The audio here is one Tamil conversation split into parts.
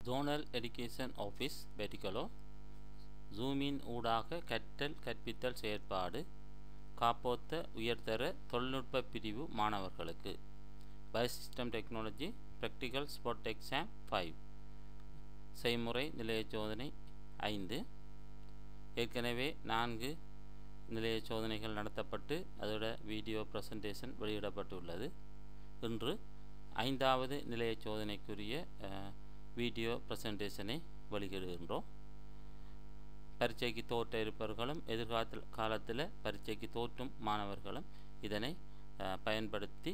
ஜோனல் எஜுகேஷன் ஆஃபீஸ் வெட்டிக்கலோ ஜூமின் ஊடாக கற்றல் கற்பித்தல் செயற்பாடு காப்போத்த உயர்தர தொழில்நுட்ப பிரிவு மாணவர்களுக்கு biosystem technology practical spot exam 5 செய்முறை நிலைய சோதனை 5 ஏற்கனவே 4 நிலைய சோதனைகள் நடத்தப்பட்டு அதோட வீடியோ ப்ரெசன்டேஷன் வெளியிடப்பட்டுள்ளது. இன்று 5வது நிலைய சோதனைக்குரிய வீடியோ ப்ரெசன்டேஷனை வெளியிடுகின்றோம். பரீட்சைக்கு தோற்ற இருப்பவர்களும் எதிர்காலத்தில் பரீட்சைக்கு தோற்றும் மாணவர்களும் இதனை பயன்படுத்தி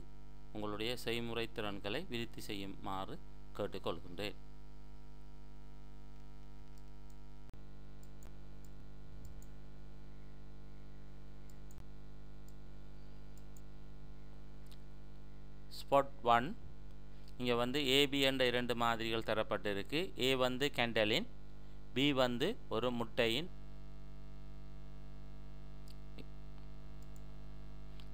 உங்களுடைய செய்முறை திறன்களை விருத்தி செய்யுமாறு கேட்டுக்கொள்கின்றேன். ஸ்பாட் 1 இங்கே வந்து ஏபி என்ற 2 மாதிரிகள் தரப்பட்டிருக்கு. ஏ வந்து கேண்டலின், பி வந்து ஒரு முட்டையின்.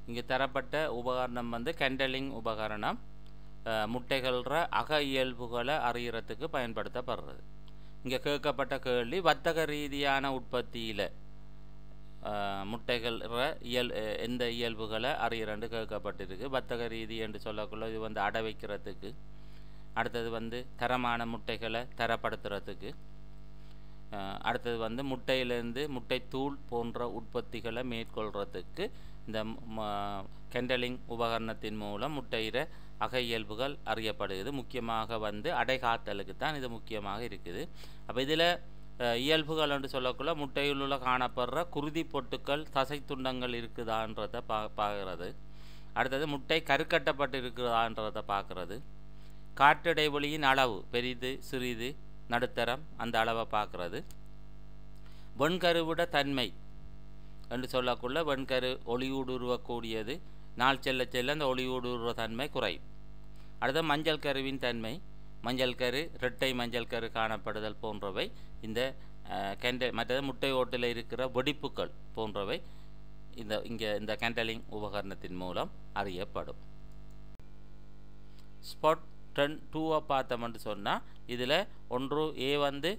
இங்கே தரப்பட்ட உபகரணம் வந்து கேண்டலிங் உபகரணம். முட்டைகள அக இயல்புகளை அறியறதுக்கு பயன்படுத்தப்படுறது. இங்கே கேட்கப்பட்ட கேள்வி வர்த்தக ரீதியான உற்பத்தியில் முட்டைகள் எந்த இயல்புகளை அறியறன்னு கேட்கப்பட்டிருக்கு. வர்த்தக ரீதி என்று சொல்லக்குள்ள இது வந்து அடை வைக்கிறதுக்கு, அடுத்தது வந்து தரமான முட்டைகளை தரப்படுத்துறதுக்கு, அடுத்தது வந்து முட்டையிலேருந்து முட்டை தூள் போன்ற உற்பத்திகளை மேற்கொள்கிறதுக்கு இந்த கேண்டலிங் உபகரணத்தின் மூலம் முட்டையிற அக இயல்புகள் அறியப்படுகிறது. முக்கியமாக வந்து அடைகாத்தலுக்கு தான் இது முக்கியமாக இருக்குது. அப்போ இதில் இயல்புகள் என்று சொல்லக்குள்ள முட்டையுள்ள காணப்படுற குருதி பொட்டுக்கள் தசை துண்டங்கள் இருக்குதான்றதை பார்க்கறது. அடுத்தது முட்டை கருக்கட்டப்பட்டு இருக்குதான்றதை பார்க்கறது. காற்றிடைவெளியின் அளவு பெரிது சிறிது நடுத்தரம் அந்த அளவை பார்க்கறது. வெண்கருவிட தன்மை என்று சொல்லக்குள்ள வெண்கரு ஒளியூடுருவக்கூடியது, நாள் செல்ல செல்ல அந்த ஒளியூடுருவ தன்மை குறையும். அடுத்தது மஞ்சள் கருவின் தன்மை, மஞ்சள் கரு இரட்டை மஞ்சள் கரு காணப்படுதல் போன்றவை இந்த மற்றது முட்டை ஓட்டில் இருக்கிற வெடிப்புகள் போன்றவை இந்த கேண்டலிங் உபகரணத்தின் மூலம் அறியப்படும். ஸ்பாட் 2 பார்த்தோம்னு சொன்னால் இதில் ஒன்று ஏ வந்து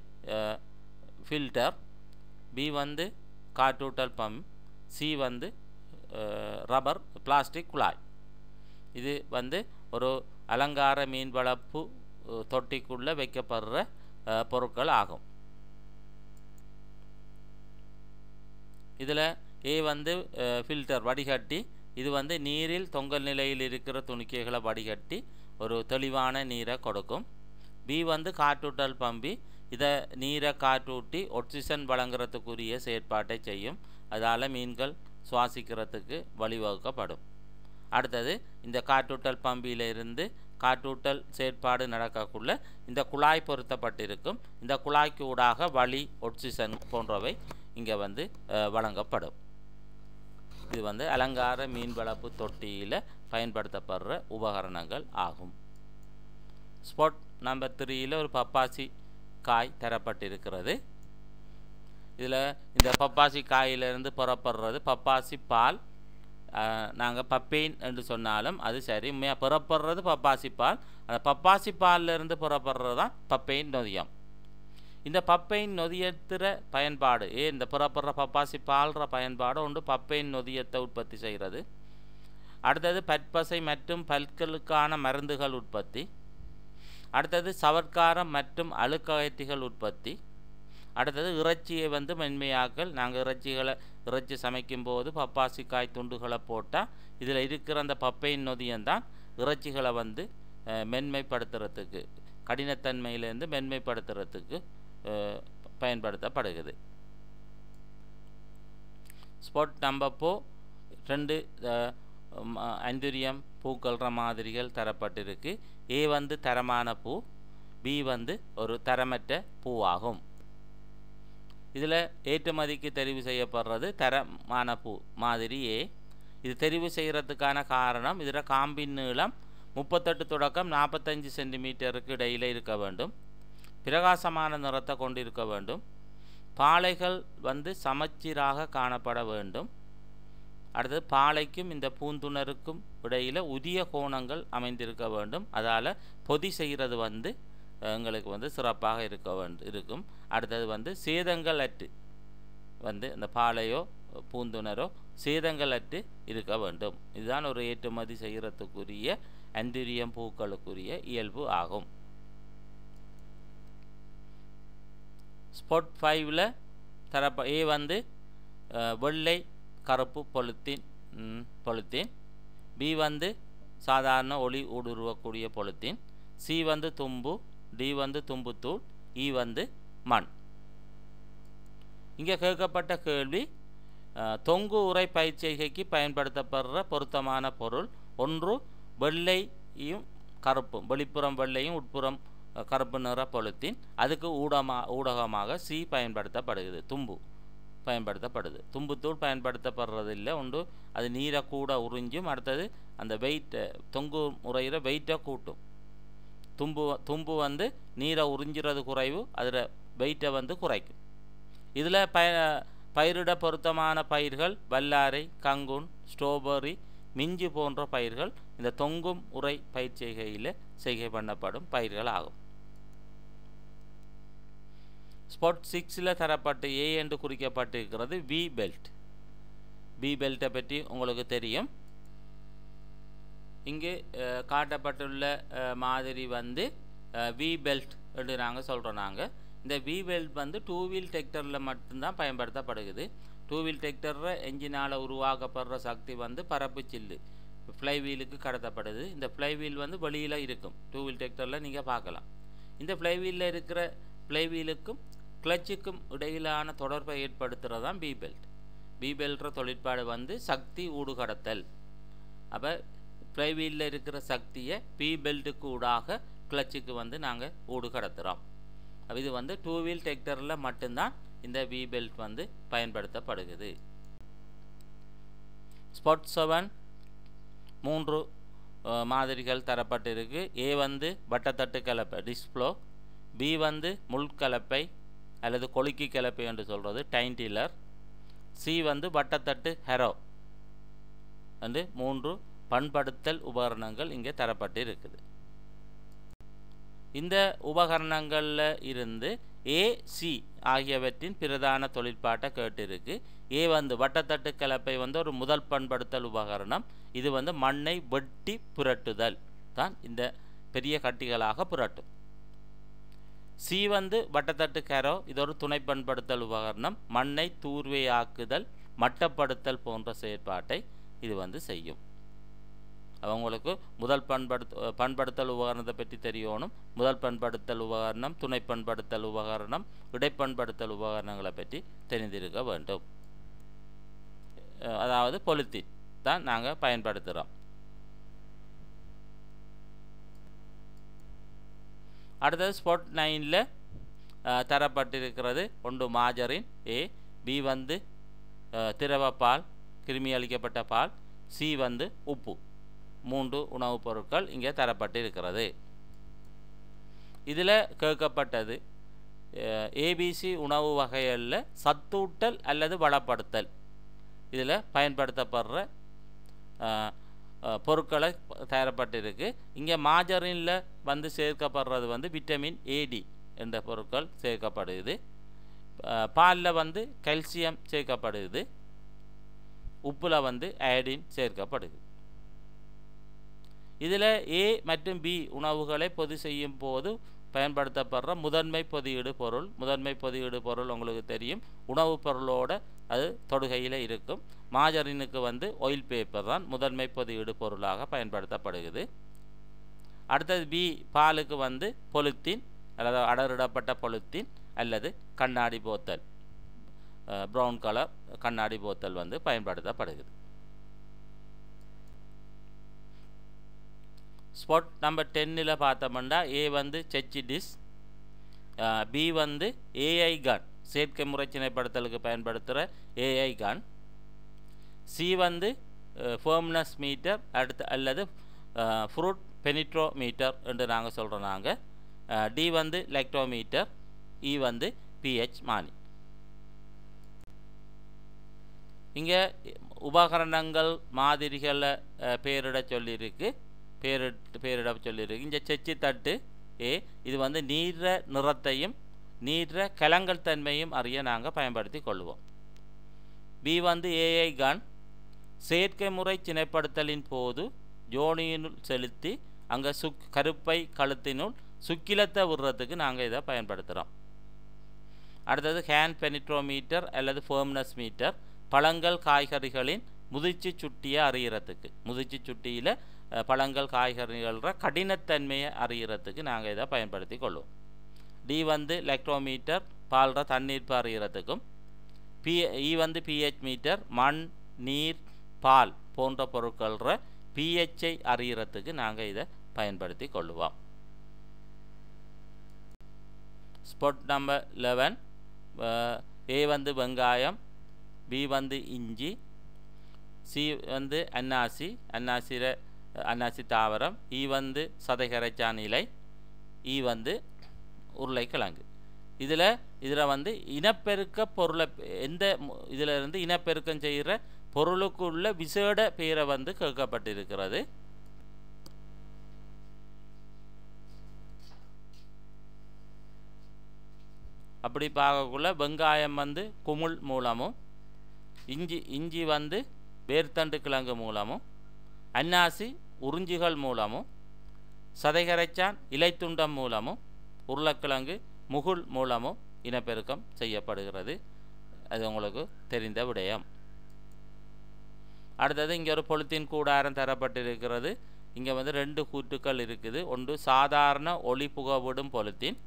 ஃபில்டர், பி வந்து காற்றூட்டல் பம்ப், சி வந்து ரப்பர் பிளாஸ்டிக் குழாய். இது வந்து ஒரு அலங்கார மீன் வளர்ப்பு தொட்டிக்குள்ளே வைக்கப்படுற பொருட்கள் ஆகும். இதில் ஏ வந்து ஃபில்டர் வடிகட்டி, இது வந்து நீரில் தொங்கல் நிலையில் இருக்கிற துணிக்கைகளை வடிகட்டி ஒரு தெளிவான நீரை கொடுக்கும். பி வந்து காற்றூட்டல் பம்பி, இதை நீரை காற்றூட்டி ஆக்சிஜன் வழங்குறதுக்குரிய செயற்பாட்டை செய்யும். அதால் மீன்கள் சுவாசிக்கிறதுக்கு வழிவகுக்கப்படும். அடுத்தது இந்த காற்றூட்டல் பம்பியிலிருந்து காற்றூட்டல் செயற்பாடு நடக்கக்குள்ள இந்த குழாய் பொருத்தப்பட்டிருக்கும். இந்த குழாய்க்கு ஊடாக வளி ஆக்சிஜன் போன்றவை இங்கே வந்து வழங்கப்படும். இது வந்து அலங்கார மீன் வளர்ப்பு தொட்டியில் பயன்படுத்தப்படுற உபகரணங்கள் ஆகும். ஸ்பாட் நம்பர் 3 ஒரு பப்பாசி காய் தரப்பட்டிருக்கிறது. இதில் இந்த பப்பாசி காயிலிருந்து புறப்படுறது பப்பாசி பால். நாங்கள் பப்பெயின் என்று சொன்னாலும் அது சரி, உண்மையாக புறப்படுறது பப்பாசி பால். அந்த பப்பாசி பாலிலிருந்து புறப்படுறது தான் பப்பெயின் நொதியம். இந்த பப்பெயின் நொதியத்துற பயன்பாடு இந்த புறப்படுற பப்பாசி பால்ற பயன்பாடு ஒன்று பப்பெயின் நொதியத்தை உற்பத்தி செய்கிறது. அடுத்தது பற்பசை மற்றும் பற்களுக்கான மருந்துகள் உற்பத்தி. அடுத்தது சவற்காரம் மற்றும் அழுக்ககற்றிகள் உற்பத்தி. அடுத்தது இறைச்சியை வந்து மென்மையாக்கல். நாங்கள் இறைச்சி சமைக்கும்போது பப்பாசி காய் துண்டுகளை போட்டால் இதில் இருக்கிற அந்த பப்பெயின் நொதியம்தான் இறைச்சிகளை வந்து மென்மைப்படுத்துறதுக்கு, கடினத்தன்மையிலேருந்து மென்மைப்படுத்துறதுக்கு பயன்படுத்தப்படுகிறது. ஸ்பாட் நம்பர் 2 அந்துரியம் பூக்கள்ற மாதிரிகள் தரப்பட்டிருக்கு. ஏ வந்து தரமான பூ, பி வந்து ஒரு தரமற்ற பூவாகும். இதில் ஏற்றுமதிக்கு தெரிவு செய்யப்படுறது தரமான பூ மாதிரி ஏ. இது தெரிவு செய்கிறதுக்கான காரணம் இதில் காம்பின் நீளம் 38 தொடக்கம் 45 சென்டிமீட்டருக்கு இடையில் இருக்க வேண்டும். பிரகாசமான நிறத்தை கொண்டிருக்க வேண்டும். பாளைகள் வந்து சமச்சீராக காணப்பட வேண்டும். அடுத்தது பாளைக்கும் இந்த பூந்துணருக்கும் இடையில் உரிய கோணங்கள் அமைந்திருக்க வேண்டும். அதால் பொதி செய்கிறது வந்து எங்களுக்கு வந்து சிறப்பாக இருக்கும். அடுத்தது வந்து சேதங்கள் அற்று வந்து இந்த பாலையோ பூந்துணரோ சேதங்கள் அற்று இருக்க வேண்டும். இதுதான் ஒரு ஏற்றுமதி செய்கிறதுக்குரிய ஆன்தூரியம் பூக்களுக்குரிய இயல்பு ஆகும். ஸ்பாட் 5ல் ஏ வந்து வெள்ளை கருப்பு பொலித்தீன், பி வந்து சாதாரண ஒளி ஊடுருவக்கூடிய பொலித்தீன், சி வந்து தும்பு, டி வந்து தும்புத்தூள், இ வந்து மண். இங்கே கேட்கப்பட்ட கேள்வி, தொங்கு உரை பயிற்சிகைக்கு பயன்படுத்தப்படுற பொருத்தமான பொருள் ஒன்று வெள்ளையும் கருப்பும், வெளிப்புறம் வெள்ளையும் உட்புறம் கருப்பு நிற பொலித்தீன், அதுக்கு ஊடகமாக சி பயன்படுத்தப்படுகிறது, தும்பு பயன்படுத்தப்படுது. தும்புத்தூள் பயன்படுத்தப்படுறதில்லை, ஒன்று அது நீரை கூட உறிஞ்சும், அடுத்தது அந்த வெயிட்டை தொங்கு முறையில் வெயிட்டை கூட்டும். தும்பு வந்து நீரை உறிஞ்சுறது குறைவு, அதில் வெயிட்டை வந்து குறைக்கும். இதில் பயிரிட பொருத்தமான பயிர்கள் வல்லாரை, கங்குன், ஸ்ட்ராபெர்ரி, மிஞ்சி போன்ற பயிர்கள் இந்த தொங்கும் உரை பயிற்சிகையில் செய்கை பண்ணப்படும் பயிர்கள் ஆகும். ஸ்பாட் 6ல் தரப்பட்டு ஏ என்று குறிக்கப்பட்டிருக்கிறது வி பெல்ட். வி பெல்ட்டை பற்றி உங்களுக்கு தெரியும். இங்கு காட்டப்பட்டுள்ள மாதிரி வந்து வி பெல்ட் என்று நாங்கள் சொல்கிறோம். இந்த வி பெல்ட் வந்து 2 வீல் டிராக்டரில் மட்டும்தான் பயன்படுத்தப்படுகிறது. 2 வீல் டிராக்டரில் என்ஜினால் உருவாக்கப்படுற சக்தி வந்து பரப்பு சில்லு ஃப்ளை வீலுக்கு கடத்தப்படுது. இந்த ஃப்ளை வீல் வந்து வெளியில் இருக்கும், 2 வீல் டிராக்டரில் நீங்கள் பார்க்கலாம். இந்த ஃப்ளை வீலில் இருக்கிற ஃப்ளை வீலுக்கும் கிளச்சுக்கும் இடையிலான தொடர்பை ஏற்படுத்துகிறது தான் பி பெல்ட். பி பெல்ட்ற தொழிற்பாடு வந்து சக்தி ஊடுகடத்தல். அப்போ ஃப்ளை வீலில் இருக்கிற சக்தியை பி பெல்ட்டுக்கு ஊடாக கிளச்சுக்கு வந்து நாங்கள் ஊடுகடத்துகிறோம். இது வந்து 2 வீல் டிராக்டரில் மட்டும்தான் இந்த வி பெல்ட் வந்து பயன்படுத்தப்படுகிறது. ஸ்பாட் 7 3 மாதிரிகள் தரப்பட்டிருக்கு. ஏ வந்து வட்டத்தட்டு கலப்பை டிஸ்ப்ளோ, பி வந்து முள்கலப்பை அல்லது கொலுக்கி கலப்பை என்று சொல்கிறது டைன் டில்லர், சி வந்து வட்டத்தட்டு ஹெரோ என்று 3 பண்படுத்தல் உபகரணங்கள் இங்கே தரப்பட்டிருக்குது. இந்த உபகரணங்களில் இருந்து ஏ, சி ஆகியவற்றின் பிரதான தொழிற்பாட்டை கேட்டிருக்கு. ஏ வந்து வட்டத்தட்டு கலப்பை வந்து ஒரு முதல் பண்படுத்தல் உபகரணம். இது வந்து மண்ணை வெட்டி புரட்டுதல் தான், இந்த பெரிய கட்டிகளாக புரட்டும். சி வந்து வட்டத்தட்டு கரோ, இது ஒரு துணை பண்படுத்தல் உபகரணம். மண்ணை தூர்வையாக்குதல், மட்டப்படுத்தல் போன்ற செயற்பாட்டை இது வந்து செய்யும். அவங்களுக்கு முதல் பண்படுத்தல் உபகரணத்தை பற்றி தெரியணும். முதல் பண்படுத்தல் உபகரணம், துணை பண்படுத்தல் உபகரணம், இடைப்பண்படுத்தல் உபகரணங்களை பற்றி தெரிந்திருக்க வேண்டும். அதாவது பொலித்தீன் தான் நாங்கள் பயன்படுத்துகிறோம். அடுத்தது ஸ்பாட் 9ல் தரப்பட்டிருக்கிறது ஒன்று மாஜரின் ஏ, பி வந்து திரவப்பால், கிருமி அளிக்கப்பட்ட பால், சி வந்து உப்பு. 3 உணவுப் பொருட்கள் இங்கே தரப்பட்டிருக்கிறது. இதில் கேட்கப்பட்டது ஏபிசி உணவு வகைகளில் சத்தூட்டல் அல்லது வளப்படுத்தல் இதில் பயன்படுத்தப்படுற பொருட்களை தயாரப்பட்டிருக்கு. இங்கே மாஜரினில் வந்து சேர்க்கப்படுறது வந்து விட்டமின் ஏடி என்ற பொருட்கள் சேர்க்கப்படுது. பாலில் வந்து கால்சியம் சேர்க்கப்படுது. உப்பில் வந்து அயோடின் சேர்க்கப்படுது. இதில் ஏ மற்றும் பி உணவுகளை பொதி செய்யும் போது பயன்படுத்தப்படுற முதன்மை பொதியீடு பொருள் உங்களுக்கு தெரியும், உணவுப் பொருளோடு அது தொடுகையில் இருக்கும். மாஜரினுக்கு வந்து ஆயில் பேப்பர் தான் முதன்மை பொதியீடு பொருளாக பயன்படுத்தப்படுகிறது. அடுத்தது பி பாலுக்கு வந்து பொலித்தீன் அல்லது அடரிடப்பட்ட பொலித்தீன் அல்லது கண்ணாடி போத்தல், ப்ரௌன் கலர் கண்ணாடி போத்தல் வந்து பயன்படுத்தப்படுகிறது. ஸ்பாட் நம்பர் 10ல் பார்த்தோம்னா ஏ வந்து செச்சி டிஷ், பி வந்து ஏஐ கன், செயற்கை முறைச்சினைப்படுத்தலுக்கு பயன்படுத்துகிற ஏஐ கன், சி வந்து ஃபர்ம்னஸ் மீட்டர் அல்லது ஃப்ரூட் பெனிட்ரோமீட்டர் என்று நாங்கள் சொல்கிறோம். டி வந்து லெக்டோமீட்டர், இ வந்து பிஹெச் மானி. இங்கே உபகரணங்கள் மாதிரிகளை பேரிட சொல்லியிருக்கு. இங்கே செச்சி தட்டு ஏ. இது வந்து நீர நிறத்தையும் நீர கலங்கல் தன்மையும் அறிய நாங்கள் பயன்படுத்தி கொள்வோம். பி வந்து ஏஐ கன் செயற்கை முறை சினைப்படுத்தலின் போது ஜோனியினுள் செலுத்தி அங்கே கருப்பை கழுத்தினுள் சுக்கிலத்தை விடுறதுக்கு நாங்கள் இதை பயன்படுத்துகிறோம். அடுத்தது ஹேண்ட் பெனிட்ரோமீட்டர் அல்லது ஃபேர்ம்னஸ் மீட்டர் பழங்கள் காய்கறிகளின் முதிர்ச்சி சுட்டியை அறிகிறதுக்கு, முதிர்ச்சி சுட்டியில் பழங்கள் காய்கறிகள கடினத்தன்மையை அறிகிறதுக்கு நாங்கள் இதை பயன்படுத்தி கொள்வோம். டி வந்து லெக்ட்ரோமீட்டர் பால்ற தண்ணீர் அறிகிறதுக்கும். இ வந்து பிஹெச் மீட்டர் மண் நீர் பால் போன்ற பொருட்கள பிஹெச்சை அறிகிறதுக்கு நாங்கள் இதை பயன்படுத்தி கொள்ளுவோம். ஸ்பாட் நம்பர் 11 ஏ வந்து வெங்காயம், பி வந்து இஞ்சி, சி வந்து அன்னாசி தாவரம், இ வந்து சதைகரைச்சான் இலை, இ வந்து உருளைக்கிழங்கு. இதில் வந்து இனப்பெருக்க பொருளை எந்த இதில் இருந்து இனப்பெருக்கம் செய்கிற பொருளுக்குள்ள விசேட பேரை வந்து கேட்கப்பட்டிருக்கிறது. அப்படி பார்க்கக்குள்ள வெங்காயம் வந்து குமுள் மூலமும், இஞ்சி வந்து வேர்த்தண்டு கிழங்கு மூலமும், அன்னாசி உறிஞ்சிகள் மூலமும், சதைகரைச்சான் இலைத்துண்டம் மூலமும், உருளைக்கிழங்கு முகுள் மூலமும் இனப்பெருக்கம் செய்யப்படுகிறது. அது உங்களுக்கு தெரிந்த விடயம். அடுத்தது இங்கே ஒரு பொலித்தீன் கூடாரம் தரப்பட்டிருக்கிறது. இங்கே வந்து 2 கூற்றுக்கள் இருக்குது. ஒன்று சாதாரண ஒளி புகவிடும் பொலித்தீன்,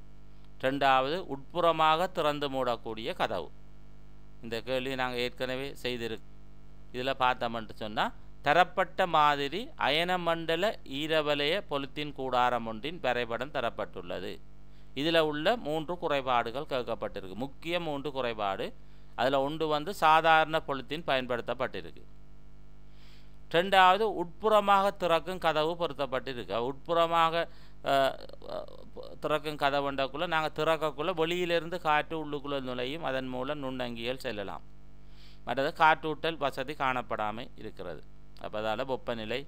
ரெண்டாவது உட்புறமாக திறந்து மூடக்கூடிய கதவு. இந்த கேள்வி நாங்கள் ஏற்கனவே செய்திருக்கோம். இதில் பார்த்தோம்னு சொன்னால் தரப்பட்ட மாதிரி அயனமண்டல ஈரவலய பொலித்தீன் கூடாரம் ஒன்றின் வரைபடம் தரப்பட்டுள்ளது. இதில் உள்ள 3 குறைபாடுகள் கேட்கப்பட்டிருக்கு. முக்கிய 3 குறைபாடு. அதில் ஒன்று வந்து சாதாரண பொலித்தீன் பயன்படுத்தப்பட்டிருக்கு. ரெண்டாவது உட்புறமாக திறக்கும் கதவு பொருத்தப்பட்டிருக்கு. உட்புறமாக திறக்கும் கதவுண்டக்குள்ளே நாங்கள் திறக்கக்குள்ளே வெளியிலிருந்து காற்று உள்ளுக்குள்ளே நுழையும், அதன் மூலம் நுண்ணங்கிகள் செல்லலாம். மற்றது காற்றூட்டல் வசதி காணப்படாமல் இருக்கிறது. அப்போ அதால் வெப்பநிலை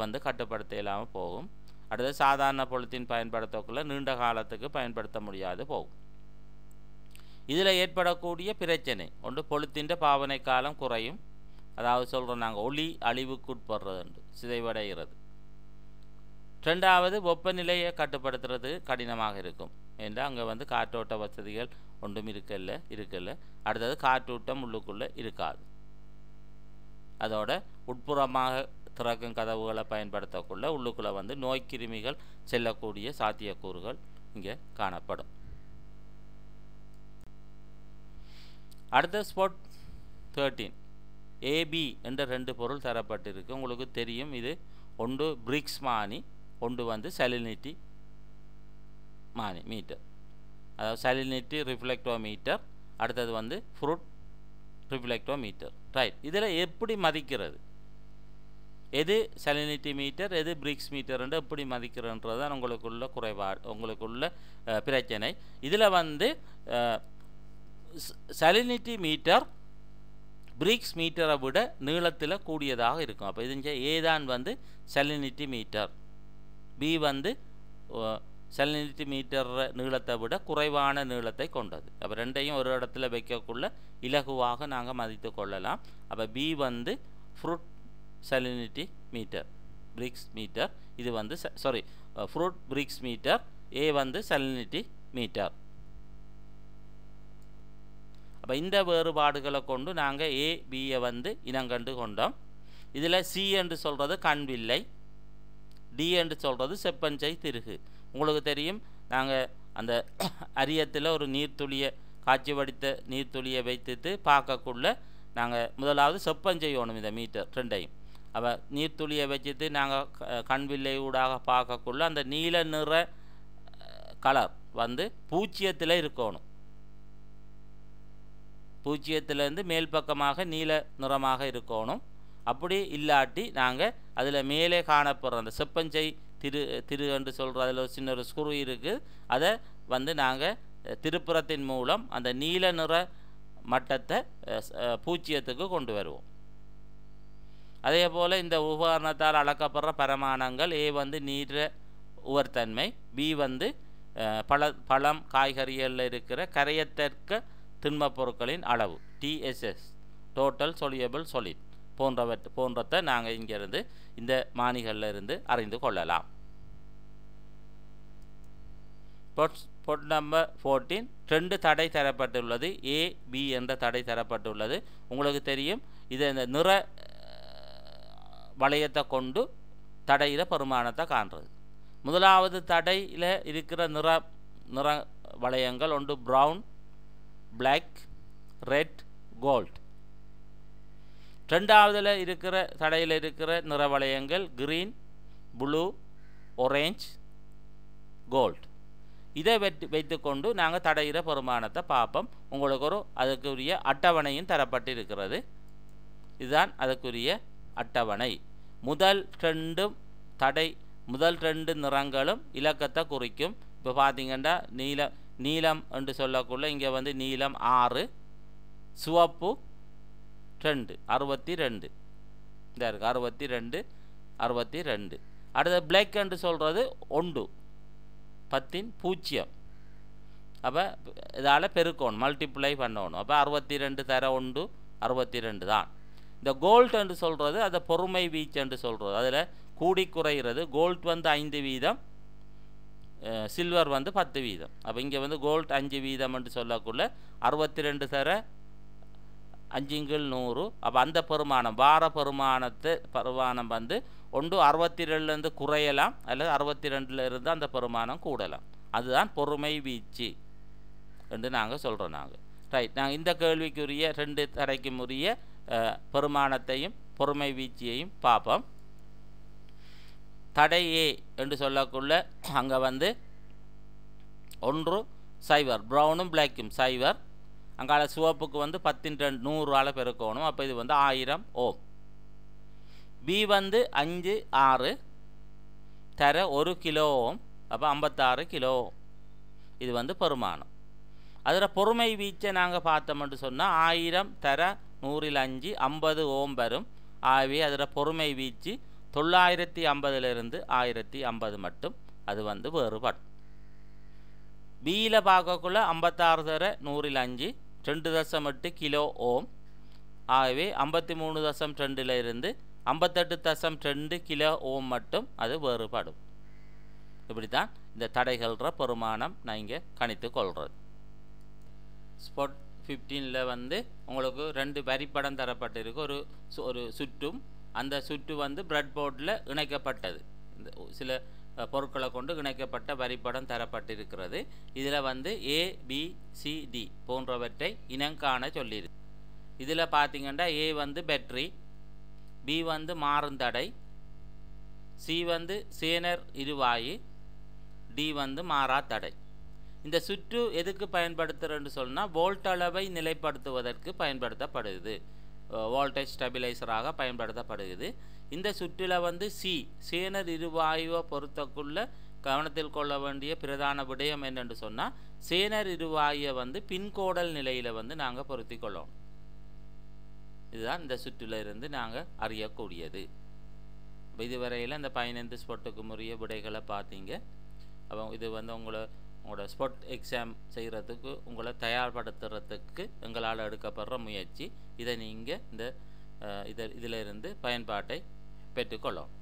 வந்து கட்டுப்படுத்த இல்லாமல் போகும். அடுத்தது சாதாரண பொலித்தீன் பயன்படுத்தக்குள்ளே நீண்ட காலத்துக்கு பயன்படுத்த முடியாது போகும். இதில் ஏற்படக்கூடிய பிரச்சனை ஒன்று பொலித்தீன் பாவனை காலம் குறையும். அதாவது சொல்கிறோம் நாங்கள் ஒளி அழிவுக்குட்படுறது, சிதைவடைகிறது. ரெண்டாவது வெப்பநிலையை கட்டுப்படுத்துறது கடினமாக இருக்கும். ஏன்னா அங்கே வந்து காற்றோட்ட வசதிகள் ஒன்றும் இருக்கல. அடுத்தது காற்றூட்டம் உள்ளுக்குள்ளே இருக்காது. அதோட உட்புறமாக திறக்கும் கதவுகளை பயன்படுத்தக்குள்ள உள்ளுக்குள்ளே வந்து நோய்க்கிருமிகள் செல்லக்கூடிய சாத்தியக்கூறுகள் இங்கே காணப்படும். அடுத்த ஸ்பாட் 13 ஏபி என்ற 2 பொருள் தரப்பட்டிருக்கு. உங்களுக்கு தெரியும், இது ஒன்று பிரிக்ஸ் மானி, ஒன்று வந்து சலினிட்டி மானி மீட்டர், அதாவது சலினிட்டி ரிஃப்ளெக்டோமீட்டர், அடுத்தது வந்து ஃப்ரூட் ரிஃப்ளெக்டோமீட்டர். ரைட். இதில் எப்படி மதிக்கிறது, எது சலினிட்டி மீட்டர் எது பிரிக்ஸ் மீட்டர்ன்ற எப்படி மதிக்கிறன்றது தான் உங்களுக்குள்ள குறைபாடு, உங்களுக்குள்ள பிரச்சனை. இதில் வந்து சலினிட்டி மீட்டர் பிரிக்ஸ் மீட்டரை விட நீளத்தில் கூடியதாக இருக்கும். அப்போ இது ஏ தான் வந்து சலினிட்டி மீட்டர், பி வந்து சலினிட்டி மீட்டர் நீளத்தை விட குறைவான நீளத்தை கொண்டது. அப்போ ரெண்டையும் ஒரு இடத்துல வைக்கக்குள்ள இலகுவாக நாங்கள் மதித்து கொள்ளலாம். அப்போ பி வந்து fruit salinity meter brix meter, இது வந்து ஃப்ரூட் பிரிக்ஸ் மீட்டர், ஏ வந்து சலினிட்டி மீட்டர். அப்போ இந்த வேறுபாடுகளை கொண்டு நாங்கள் ஏ பியை வந்து இனங்கண்டு கொண்டோம். இதில் சி என்று சொல்கிறது கண்வில்லை, டி என்று சொல்கிறது செப்பஞ்சை திருகு. உங்களுக்கு தெரியும், நாங்கள் அந்த அரியத்தில் ஒரு நீர்த்துளியை காய்ச்சி வடித்த நீர்த்துளியை வைத்துட்டு பார்க்கக்குள்ள நாங்கள் முதலாவது செப்பஞ்செய்யணும் இந்த மீட்டர் ரெண்டையும். அப்போ நீர்த்துளியை வச்சுட்டு நாங்கள் கண்வில்லை ஊடாக பார்க்கக்குள்ள அந்த நீல நிற கலர் வந்து பூஜ்ஜியத்தில் இருக்கணும். பூஜ்ஜியத்திலேருந்து மேல் பக்கமாக நீல நிறமாக இருக்கணும். அப்படி இல்லாட்டி நாங்கள் அதில் மேலே காணப்படுற அந்த செப்பஞ்சை திரு என்று சொல்கிற அதில் ஒரு சின்ன ஒரு ஸ்க்ரூ இருக்குது, அதை வந்து நாங்கள் திருப்புறத்தின் மூலம் அந்த நீல நிற மட்டத்தை பூஜ்ஜியத்துக்கு கொண்டு வருவோம். அதே போல் இந்த உபகரணத்தால் அளக்கப்படுற பரமானங்கள் ஏ வந்து நீர உவர்த்தன்மை, பி வந்து பழம் காய்கறிகளில் இருக்கிற கரையத்தக்க திண்மப் பொருட்களின் அளவு TSS டோட்டல் சொலியபிள் சொலிட் போன்றதை நாங்கள் இங்கிருந்து இந்த மானிகளில் இருந்து அறிந்து கொள்ளலாம். பொட் நம்பர் 14 2 தடை தரப்பட்டுள்ளது. AB என்ற தடை தரப்பட்டுள்ளது. உங்களுக்கு தெரியும், இது இந்த நிற வளையத்தை கொண்டு தடையில பெருமானத்தை காண்றது. முதலாவது தடையில் இருக்கிற நிற வளையங்கள் ஒன்று ப்ரௌன், பிளாக், ரெட், கோல்ட். ரெண்டாவதுல இருக்கிற தடையில் இருக்கிற நிற வளையங்கள் கிரீன், ப்ளூ, ஒரேஞ்ச், கோல்ட். இதை வைத்துக்கொண்டு நாங்கள் தடையிற பெருமானத்தை பார்ப்போம். உங்களுக்கு அதுக்குரிய அட்டவணையும் தரப்பட்டு இருக்கிறது. இதுதான் அதுக்குரிய அட்டவணை. முதல் ரெண்டு நிறங்களும் இலக்கத்தை குறிக்கும். இப்போ பார்த்தீங்கன்னா நீலம் என்று சொல்லக்குள்ள இங்கே வந்து நீலம் 6, சிவப்பு 2, 62 இந்த இருக்குது 62, 62. அடுத்த பிளாக் என்று சொல்கிறது 1, 10 0. அப்போ இதால் பெருக்கணும், மல்டிப்ளை பண்ணணும். அப்போ 62 தர 1 62 தான். இந்த கோல்ட் என்று சொல்கிறது அதை பொறுமை வீச்சு என்று சொல்கிறது. அதில் கூடி குறைகிறது. கோல்ட் வந்து 5 வீதம், சில்வர் வந்து 10 வீதம். அப்போ இங்கே வந்து கோல்ட் 5 வீதம் என்று சொல்லக்குள்ள 62 தர 5×100. அப்போ அந்த பெருமானம் பெருமானம் வந்து ஒன்று 62லேருந்து குறையலாம் அல்லது 62லேருந்து அந்த பெருமானம் கூடலாம். அதுதான் பொறுமை வீச்சு என்று நாங்கள் சொல்கிறோம். ரைட், நாங்கள் இந்த கேள்விக்குரிய 2 தடைக்கும் உரிய பெருமானத்தையும் பொறுமை வீச்சியையும் பார்ப்போம். தடை A என்று சொல்லக்குள்ள அங்கே வந்து 1 0, ப்ரௌனும் பிளாக்கும் 0. அங்கால சிவப்புக்கு வந்து 10×100 பெருக்கணும். அப்போ இது வந்து 1000 ஓம். B வந்து 5 6 தர 1 கிலோ ஓம். அப்போ 56 கிலோ ஓம். இது வந்து பெருமானம். அதில் பொறுமை வீச்சை நாங்கள் பார்த்தோம்னு சொன்னால் 1000 தர 100 50 ஓம் வரும். ஆகவே அதில் பொறுமை வீச்சு 950லிருந்து 1050 மட்டும் அது வந்து வேறுபடும். பியில் பார்க்கக்குள்ள 56 தர 100 2.8 கிலோ ஓம். ஆகவே 53.2 58.2 கிலோ ஓம் மட்டும் அது வேறுபடும். இப்படி தான் இந்த தடைகள்ற பெருமானம் நான் இங்கே கணித்து கொள்கிறது. ஸ்பாட் 15ல் வந்து உங்களுக்கு 2 வரிப்படம் தரப்பட்டிருக்கு. ஒரு சுற்றும் அந்த சுற்று வந்து பிரெட் போர்டில் இணைக்கப்பட்டது. இந்த சில பொருட்களை கொண்டு இணைக்கப்பட்ட வரிப்படம் தரப்பட்டிருக்கிறது. இதில் வந்து ABCD போன்றவற்றை இனங்காண சொல்லியிருக்கு. இதில் பார்த்தீங்கன்னா A வந்து பேட்டரி, B வந்து மாறுந்தடை, C வந்து சேனர் இருவாயு, D வந்து மாறா தடை. இந்த சுற்று எதுக்கு பயன்படுத்துகிறேன்னு சொன்னால் வோல்ட் அளவை நிலைப்படுத்துவதற்கு பயன்படுத்தப்படுது. வோல்டேஜ் ஸ்டெபிலைசராக பயன்படுத்தப்படுகிறது. இந்த சுற்றில் வந்து சேனர் இருவாயுவை பொறுத்தக்குள்ள கவனத்தில் கொள்ள வேண்டிய பிரதான விடயம் என்னென்று சொன்னால் சேனர் இருவாயை வந்து பின்கோடல் நிலையில் வந்து நாங்கள் பொருத்தி கொள்ளணும். இதுதான் இந்த சுற்றில் இருந்து நாங்கள் அறியக்கூடியது. இதுவரையில் இந்த 15 ஸ்பாட்டுக்கு முறைய விடைகளை பார்த்தீங்க. அப்போ இது வந்து உங்களோட ஸ்பாட் எக்ஸாம் செய்கிறதுக்கு உங்களை தயார்படுத்துறதுக்கு எங்களால் எடுக்கப்படுற முயற்சி. இதை நீங்கள் இதிலிருந்து பயன்பாட்டை பெற்றுக்கொள்ளணும்.